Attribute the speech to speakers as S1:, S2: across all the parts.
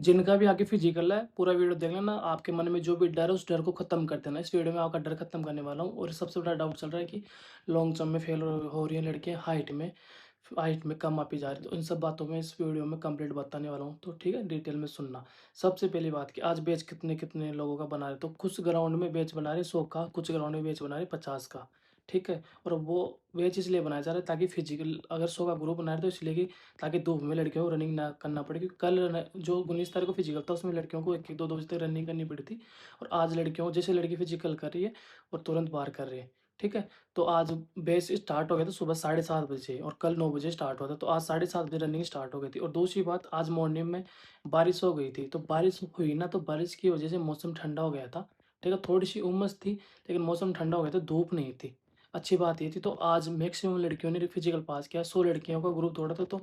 S1: जिनका भी आगे फिजिकल है, पूरा वीडियो देख लेना। आपके मन में जो भी डर है, उस डर को खत्म कर देना। इस वीडियो में आपका डर खत्म करने वाला हूँ। और सबसे बड़ा डाउट चल रहा है कि लॉन्ग जंप में फेल हो रही हैं लड़कियाँ, हाइट में कम मापी जा रही है। तो इन सब बातों में इस वीडियो में कंप्लीट बताने वाला हूँ, तो ठीक है, डिटेल में सुनना। सबसे पहली बात कि आज बैच कितने कितने लोगों का बना रहे, तो कुछ ग्राउंड में बैच बना रहे 100 का, कुछ ग्राउंड में बैच बना रहे 50 का, ठीक है। और वो बैच इसलिए बनाया जा रहा है ताकि फिजिकल, अगर 100 का ग्रुप बना रहे तो इसलिए कि ताकि धूप में लड़कियों को रनिंग ना करना पड़े, क्योंकि कल जो 19 तारीख को फिजिकल था उसमें लड़कियों को 1 1 2 2 बजे तक रनिंग करनी पड़ी थी। और आज लड़कियों को, जैसे लड़की फिजिकल कर रही है और तुरंत बाहर कर रही है, ठीक है। तो आज बैच स्टार्ट हो गया था सुबह 7:30 बजे, और कल 9 बजे स्टार्ट हुआ था। तो आज 7:30 बजे रनिंग स्टार्ट हो गई थी। और दूसरी बात, आज मॉर्निंग में बारिश हो गई थी। तो बारिश हुई ना, तो बारिश की वजह से मौसम ठंडा हो गया था, ठीक है। थोड़ी सी उमस थी, लेकिन मौसम ठंडा हो गया था, धूप नहीं थी। अच्छी बात ये थी। तो आज मैक्सिमम लड़कियों ने फिजिकल पास किया। 100 लड़कियों का ग्रुप दौड़ा था, तो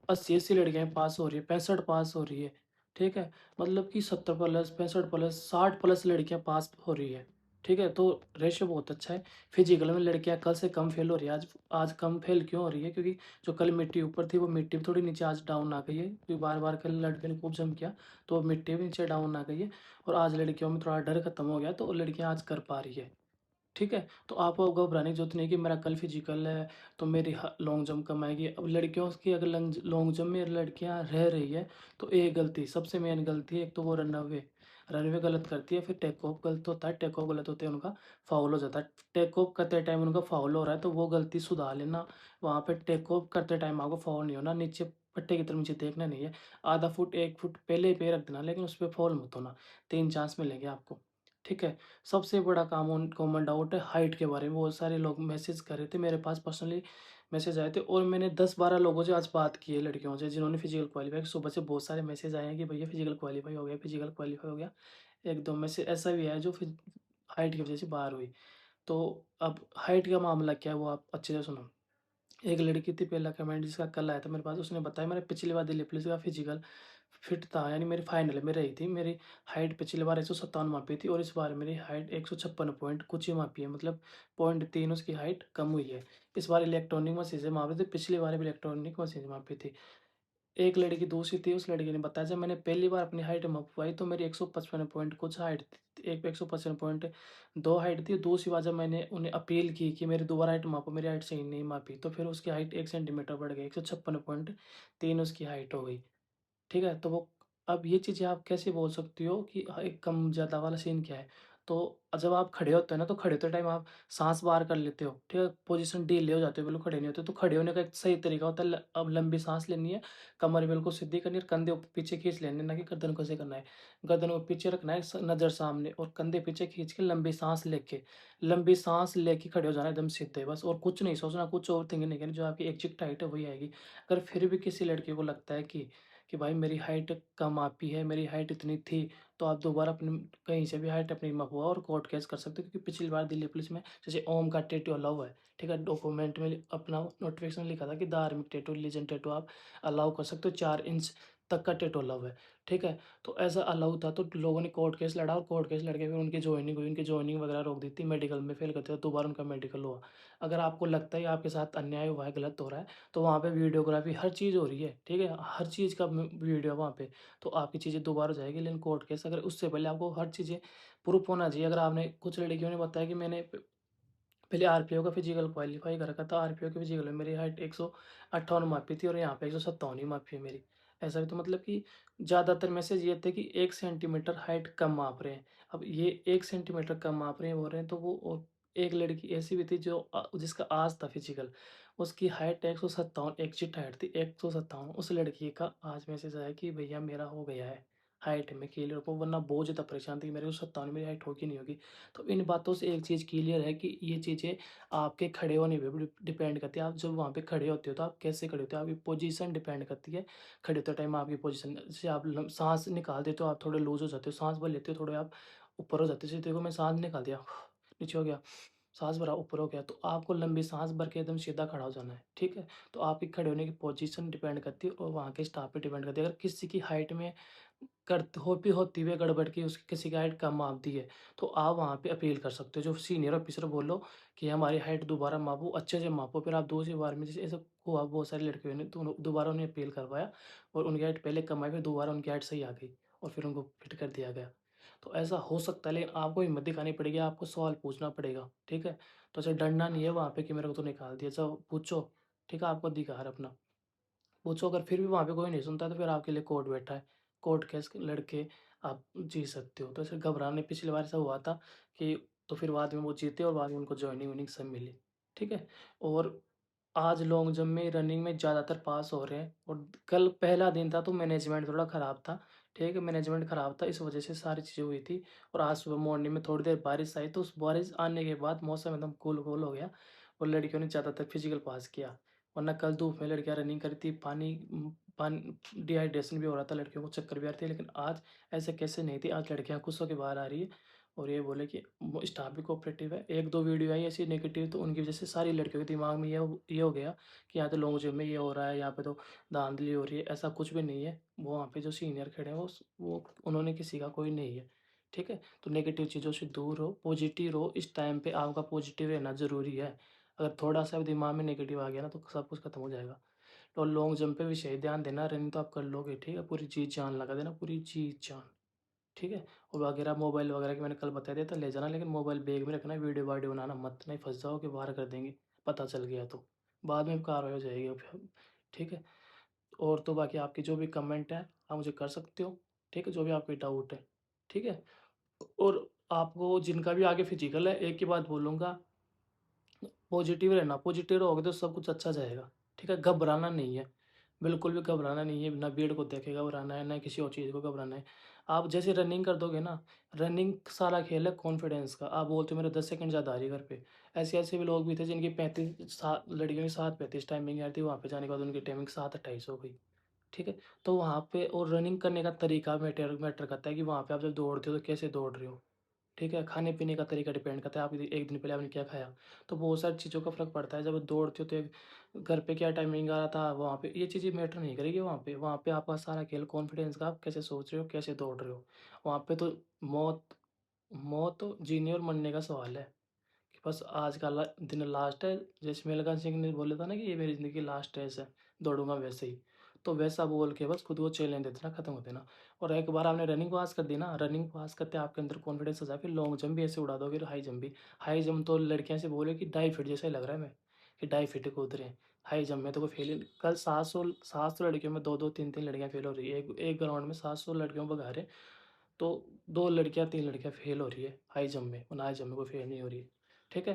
S1: 80-80 लड़कियां पास हो रही है, 65 पास हो रही है, ठीक है। मतलब कि 70 प्लस, 65 प्लस, 60 प्लस लड़कियां पास हो रही है, ठीक है। तो रेशियो बहुत अच्छा है। फिजिकल में लड़कियां कल से कम फेल हो रही है। आज आज कम फेल क्यों हो रही है? क्योंकि जो कल मिट्टी ऊपर थी वो मिट्टी भी थोड़ी नीचे आज डाउन आ गई है, क्योंकि बार बार कल लड़के ने खूब जम किया, तो वो मिट्टी भी नीचे डाउन आ गई है। और आज लड़कियों में थोड़ा डर खत्म हो गया, तो लड़कियां आज कर पा रही है, ठीक है। तो आपको घबराने की ज़रूरत नहीं है कि मेरा कल फिजिकल है तो मेरी लॉन्ग जंप कम आएगी। अब लड़कियों की अगर लंज लॉन्ग जंप में लड़कियां रह रही है, तो एक गलती, सबसे मेन गलती है, एक तो वो रनअवे रनअवे गलत करती है, फिर टेक ऑफ गलत होता है, टेक ऑफ गलत होते हैं उनका फाउल हो जाता है। टेक ऑफ करते टाइम उनका फाउल हो रहा है, तो वो गलती सुधार लेना। वहाँ पे टेक ऑफ करते टाइम आपको फाउल नहीं होना, नीचे पट्टे की तरफ नीचे देखना नहीं है। आधा फुट 1 फुट पहले पैर रख देना, लेकिन उस पर फॉल मत होना। 3 चांस मिलेंगे आपको, ठीक है। सबसे बड़ा कॉमन कॉमन डाउट है हाइट के बारे में। बहुत सारे लोग मैसेज कर रहे थे मेरे पास, पर्सनली मैसेज आए थे, और मैंने 10-12 लोगों से आज बात की है, लड़कियों से जिन्होंने फिजिकल क्वालीफाई। सुबह से बहुत सारे मैसेज आए हैं कि भैया फिजिकल क्वालीफाई हो गया, फिजिकल क्वालीफाई हो गया। 1-2 में से ऐसा भी है जो फिर हाइट की वजह से बाहर हुई। तो अब हाइट का मामला क्या है वो आप अच्छे से सुनो। एक लड़की थी, पहला कमेंट जिसका कल आया था मेरे पास, उसने बताया मैंने पिछली बार दिल्ली पुलिस का फिजिकल फिट था, यानी मेरी फाइनल में रही थी। मेरी हाइट पिछली बार 157 मापी थी, और इस बार मेरी हाइट 156 पॉइंट कुछ ही मापी है, मतलब 0.3 उसकी हाइट कम हुई है। इस बार इलेक्ट्रॉनिक मशीन से मापी थी, पिछली बार भी इलेक्ट्रॉनिक मशीन से मापी थी। एक लड़की दूसरी थी, उस लड़की ने बताया जब मैंने पहली बार अपनी हाइट मपवाई तो मेरी 155 पॉइंट कुछ हाइट थी, एक 155.2 हाइट थी। दूसरी बार जब मैंने उन्हें अपील की कि मेरी दोबारा हाइट मापो, मेरी हाइट सही नहीं मापी, तो फिर उसकी हाइट 1 सेंटीमीटर बढ़ गई, 156.3 उसकी हाइट हो गई, ठीक है? तो वो, अब ये चीज़ें आप कैसे बोल सकती हो कि एक कम ज़्यादा वाला सीन क्या है? तो जब आप खड़े होते हो ना, तो खड़े होते टाइम आप साँस बाहर कर लेते हो, ठीक है? पोज़ीशन ढीले हो जाते हो, बिल्कुल खड़े नहीं होते। तो खड़े होने का एक सही तरीका होता है, अब लंबी साँस लेनी है, कमर बिल्कुल सीधी करनी है, कंधे पीछे खींच लेने हैं, ना कि गर्दन को ऐसे करना है। गर्दन को पीछे रखना है, नज़र सामने, और कंधे पीछे खींच के लंबी साँस लेके खड़े हो जाना है एकदम सीधे बस, और कुछ नहीं सोचना, कुछ ओवरथिंकिंग नहीं करनी, जो आपकी एग्ज़ैक्ट हाइट है वही आएगी। अगर फिर भी किसी लड़की को लगता है कि भाई मेरी हाइट कम मापी है, मेरी हाइट इतनी थी, तो आप दोबारा अपनी कहीं से भी हाइट अपनी मपवाओ और कोर्ट केस कर सकते हो, क्योंकि पिछली बार दिल्ली पुलिस में जैसे ओम का टैटू अलाउ है, ठीक है? डॉक्यूमेंट में अपना नोटिफ़िकेशन लिखा था कि धार्मिक टैटू, रिलीजन टैटू आप अलाउ कर सकते हो, 4 इंच तक का टैटू अलाउ है, ठीक है? तो ऐसा अलाउ था, तो लोगों ने कोर्ट केस लड़ा, और कोर्ट केस लड़ के फिर उनकी जॉइनिंग हुई, उनकी जॉइनिंग वगैरह रोक दी थी, मेडिकल में फेल करते थे, दोबारा उनका मेडिकल हुआ। अगर आपको लगता है आपके साथ अन्याय हुआ है, गलत हो रहा है, तो वहाँ पे वीडियोग्राफी हर चीज़ हो रही है, ठीक है? हर चीज़ का वीडियो वहाँ पे, तो आपकी चीज़ें दोबारा हो जाएगी। लेकिन कोर्ट केस, अगर उससे पहले आपको हर चीज़ें प्रूफ होना चाहिए। अगर आपने, कुछ लड़कियों ने बताया कि मैंने पहले आरपीओ का फिजिकल क्वालीफाई कर रखा था, आरपीओ के फिजिकल में मेरी हाइट 158 मापी थी, और यहाँ पे 157 ही मापी है मेरी। ऐसा भी, तो मतलब कि ज़्यादातर मैसेज ये थे कि 1 सेंटीमीटर हाइट कम माप रहे हैं। अब ये 1 सेंटीमीटर कम माप रहे हैं, बोल रहे हैं, तो वो, और एक लड़की ऐसी भी थी जो जिसका आज था फिजिकल, उसकी हाइट 157 एग्ज़ैक्ट हाइट थी 157। उस लड़की का आज मैसेज आया कि भैया मेरा हो गया है हाइट में क्लियर हो, वरना बहुत ज़्यादा परेशान थी, मेरे को 57 मेरी हाइट होगी नहीं होगी। तो इन बातों से एक चीज़ क्लियर है कि ये चीज़ें आपके खड़े होने पे भी डिपेंड करती है। आप जब वहाँ पे खड़े होते हो तो आप कैसे खड़े होते हो, आपकी पोजीशन डिपेंड करती है। खड़े होते टाइम आपकी पोजीशन, जैसे आप साँस निकाल देते हो, आप थोड़े लूज़ हो जाते हो, साँस भर लेते हो, थोड़े आप ऊपर हो जाते हो। जैसे देखो मैं साँस निकाल दिया, नीचे हो गया, साँस भरा, ऊपर हो गया, तो आपको लंबी साँस भर के एकदम सीधा खड़ा हो जाना है, ठीक है? तो आपकी खड़े होने की पोजीशन डिपेंड करती है, और वहाँ के स्टाफ पे डिपेंड करती है। अगर किसी की हाइट में होती हुई गड़बड़ की, उसकी किसी की हाइट कम माप दी है, तो आप वहाँ पे अपील कर सकते हो। जो सीनियर ऑफिसर बोलो कि हमारी हाइट दोबारा मापो, अच्छे से मापो, फिर आप दूसरी बार में, जैसे ऐसा हुआ बहुत सारी लड़कियों ने, तो दोबारा उन्हें अपील करवाया, और उनकी हाइट पहले कम आई, फिर दोबारा उनकी हाइट सही आ गई। और फिर उनको फिट कर दिया गया। तो ऐसा हो सकता है, लेकिन आपको हिम्मत दिखानी पड़ेगी, आपको सवाल पूछना पड़ेगा, ठीक है? तो ऐसे डरना नहीं है वहाँ पे कि मेरे को तो निकाल दिया, जाओ पूछो, ठीक है? आपको अधिकार है अपना। पूछो, अगर फिर भी वहाँ पे कोई नहीं सुनता है तो फिर आपके लिए कोर्ट बैठा है। कोर्ट केस लड़के आप जी सकते हो। तो ऐसे घबराने, पिछली बार ऐसा हुआ था कि तो फिर बाद में वो जीते और बाद में उनको जॉइनिंग-वॉइनिंग सब मिली। ठीक है? और आज लॉन्ग जंप में, रनिंग में ज़्यादातर पास हो रहे हैं, और कल पहला दिन था तो मैनेजमेंट थोड़ा ख़राब था। ठीक है? मैनेजमेंट ख़राब था, इस वज़ह से सारी चीज़ें हुई थी। और आज सुबह मॉर्निंग में थोड़ी देर बारिश आई, तो उस बारिश आने के बाद मौसम एकदम कूल-कूल हो गया और लड़कियों ने ज़्यादातर फिज़िकल पास किया। वरना कल धूप में लड़कियाँ रनिंग करी थी, पानी डिहाइड्रेशन भी हो रहा था, लड़कियों को चक्कर भी आ रहे थे, लेकिन आज ऐसे कैसे नहीं थी। आज लड़कियाँ खुश होके बाहर आ रही है और ये बोले कि वो स्टाफ भी कोऑपरेटिव है। 1-2 वीडियो आई ऐसी नेगेटिव, तो उनकी वजह से सारी लड़कियों के दिमाग में ये हो गया कि यहाँ तो लॉन्ग जंप में ये हो रहा है, यहाँ पे तो धाँधली हो रही है। ऐसा कुछ भी नहीं है। वो वहाँ पे जो सीनियर खड़े हैं वो उन्होंने किसी का कोई नहीं है। ठीक है? तो नेगेटिव चीज़ों से दूर रहो, पॉजिटिव रहो। इस टाइम पे आपका पॉजिटिव रहना ज़रूरी है। अगर थोड़ा-सा भी दिमाग में नेगेटिव आ गया ना, तो सब कुछ खत्म हो जाएगा। और लॉन्ग जंप पे विशेष ध्यान देना, रनिंग तो आप कर लोगे, ठीक है? पूरी जी-जान लगा देना, पूरी जी-जान, ठीक है? और वगैरह मोबाइल वगैरह की मैंने कल बता दिया था, ले जाना, लेकिन मोबाइल बैग में रखना, वीडियो-वाडियो बनाना मत, नहीं फँस जाओगे, बाहर कर देंगे, पता चल गया तो। बाद में कार्रवाई हो जाएगी फिर, ठीक है? और तो बाकी आपकी जो भी कमेंट है, आप मुझे कर सकते हो, ठीक है? जो भी आपके डाउट है, ठीक है? और आपको जिनका भी आगे फिजिकल है, एक ही बात बोलूँगा, पॉजिटिव रहना, पॉजिटिव रहोगे तो सब कुछ अच्छा जाएगा, ठीक है? घबराना नहीं है, बिल्कुल भी घबराना नहीं है, ना भीड़ को देख के घबराना है, ना किसी और चीज़ को घबराना है। आप जैसे रनिंग कर दोगे ना, रनिंग सारा खेल है कॉन्फिडेंस का। आप बोलते हो मेरे 10 सेकंड ज़्यादा आ रही है घर पे, ऐसे-ऐसे भी लोग भी थे जिनकी 35 सा लड़कियों की 7:35 टाइमिंग आ रही थी, वहाँ पे जाने के बाद उनकी टाइमिंग 7:28 हो गई, ठीक है? तो वहाँ पे और रनिंग करने का तरीका मैटर मैटर करता है कि वहाँ पे आप जब दौड़ते हो तो कैसे दौड़ रहे हो। ठीक है? खाने-पीने का तरीका डिपेंड करता है, आप एक दिन पहले आपने क्या खाया। तो बहुत सारी चीज़ों का फ़र्क पड़ता है, जब दौड़ते हो तो एक घर पे क्या टाइमिंग आ रहा था, वहाँ पे ये चीज़ें मैटर नहीं करेगी वहाँ पे आपका सारा खेल कॉन्फिडेंस का, आप कैसे सोच रहे हो, कैसे दौड़ रहे हो। वहाँ पे तो मौत मौत तो जीने और मरने का सवाल है। कि बस आज का दिन लास्ट है, जैसे मिल्खा सिंह ने बोला था ना कि ये मेरी ज़िंदगी की लास्ट रेस है, दौड़ूँगा वैसे ही। तो वैसा बोल के बस खुद को चैलेंज दे देना, खत्म कर देना। और एक बार आपने रनिंग पास कर दी ना, रनिंग पास करते आपके अंदर कॉन्फिडेंस आ जाए, फिर लॉन्ग जंप भी ऐसे उड़ा दोगे, और हाई जंप भी। हाई जंप तो लड़कियाँ ऐसे बोले कि 2.5 फीट जैसा ही लग रहा है मैं, कि 2.5 फीट कूद रहे हैं। हाई जंप में तो कोई फेल ही नहीं, कल 700 लड़कियों में 2-2 3-3 लड़कियाँ फेल हो रही है। एक एक ग्राउंड में 700 लड़कियों को भगा रहे हैं, तो 2 लड़कियाँ 3 लड़कियाँ फ़ेल हो रही है हाई जंप में, और हाई जंप में कोई फ़ेल नहीं हो रही है। ठीक है?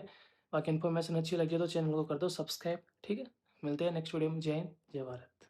S1: बाकी इन्फॉर्मेशन अच्छी लगी हो तो चैनल को कर दो सब्सक्राइब, ठीक है? मिलते हैं नेक्स्ट वीडियो में। जय हिंद, जय भारत।